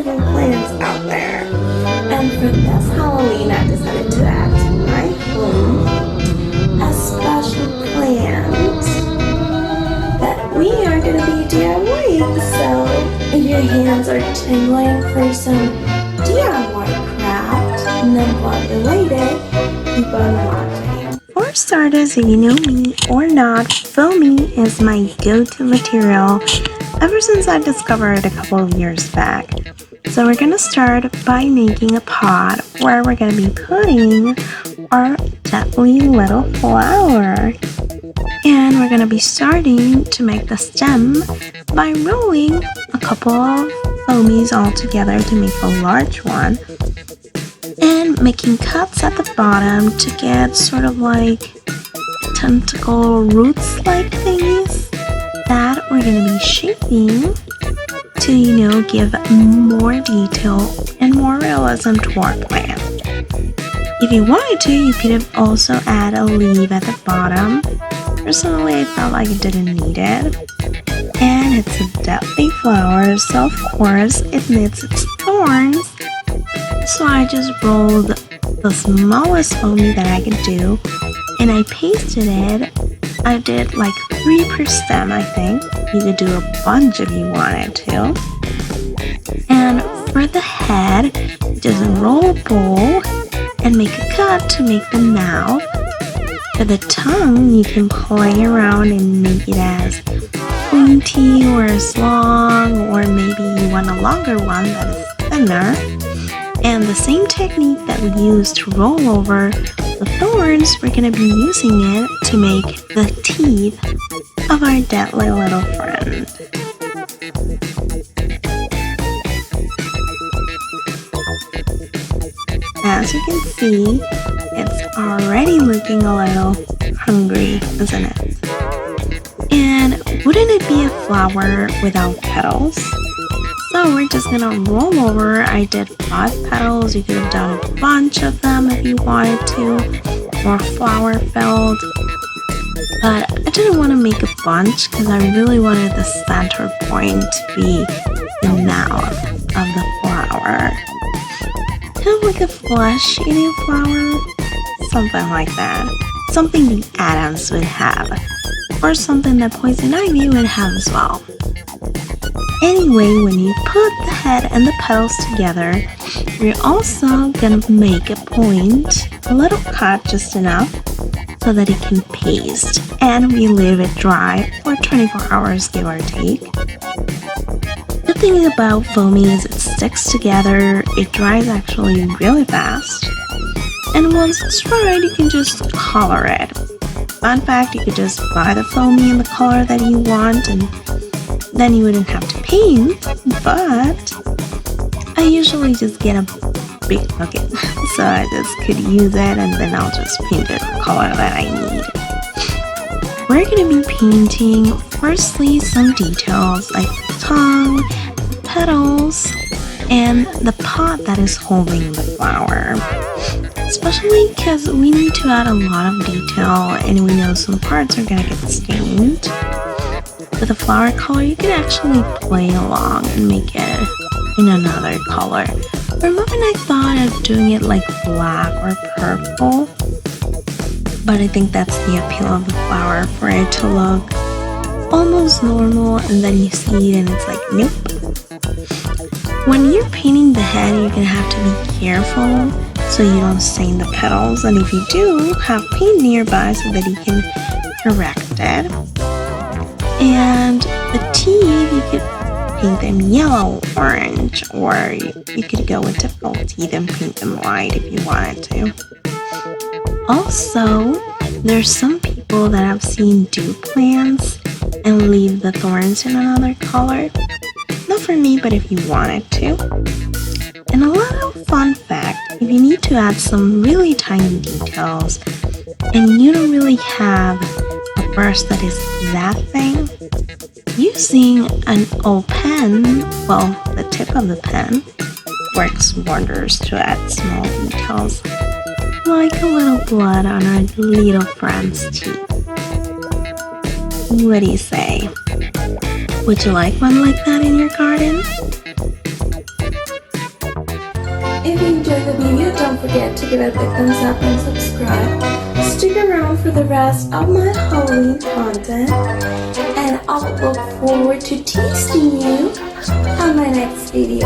beautiful plants out there. And for this Halloween, I decided to add to my home a special plant that we are going to be DIYing. So if your hands are tingling for some DIY craft and then what related, keep on watching. For starters, if you know me or not, foamy is my go-to material ever since I discovered it a couple of years back. So we're gonna start by making a pot where we're gonna be putting our deadly little flower. And we're gonna be starting to make the stem by rolling a couple of foamies all together to make a large one. And making cuts at the bottom to get sort of like tentacle roots like things that we're going to be shaping to, give more detail and more realism to our plant. If you wanted to, you could have also add a leaf at the bottom. Personally, I felt like it didn't need it. And it's a deadly flower, so of course it needs its thorns. So I just rolled the smallest foamy that I could do, and I pasted it. I did like 3 per stem, I think. You could do a bunch if you wanted to. And for the head, just roll a bowl and make a cut to make the mouth. For the tongue, you can play around and make it as pointy or as long, or maybe you want a longer one that is thinner. And the same technique that we used to roll over the thorns, we're going to be using it to make the teeth of our deadly little friend. As you can see, it's already looking a little hungry, isn't it? And wouldn't it be a flower without petals? So we're just gonna roll over. I did 5 petals. You could have done a bunch of them if you wanted to, more flower filled. But I didn't want to make a bunch because I really wanted the center point to be the mouth of the flower. Kind of like a flesh-eating flower, something like that. Something the Adams would have, or something that Poison Ivy would have as well. Anyway, when you put the head and the petals together, we're also gonna make a point, a little cut just enough so that it can paste, and we leave it dry for 24 hours, give or take. The thing about foamy is it sticks together, it dries actually really fast, and once it's dried, you can just color it. Fun fact, you could just buy the foamy in the color that you want, and then you wouldn't have to paint, but I usually just get a big bucket, so I just could use it and then I'll just paint it the color that I need. We're going to be painting firstly some details like the tongue, the petals, and the pot that is holding the flower. Especially because we need to add a lot of detail and we know some parts are going to get stained. With a flower color, you can actually play along and make it in another color. For a moment, I thought of doing it like black or purple, but I think that's the appeal of the flower, for it to look almost normal, and then you see it and it's like, nope. When you're painting the head, you're gonna have to be careful so you don't stain the petals, and if you do, have paint nearby so that you can correct it. And the teeth, you could paint them yellow, orange, or you could go with typical teeth and paint them white if you wanted to. Also, there's some people that I've seen do plants and leave the thorns in another color. Not for me, but if you wanted to. And a little fun fact, if you need to add some really tiny details and you don't really have a brush that is that thing, using an old pen, well, the tip of the pen, works wonders to add small details, like a little blood on our little friend's teeth. What do you say? Would you like one like that in your garden? If you enjoyed the video, don't forget to give it a big thumbs up and subscribe. Stick around for the rest of my Halloween content, and I'll look forward to tasting you on my next video.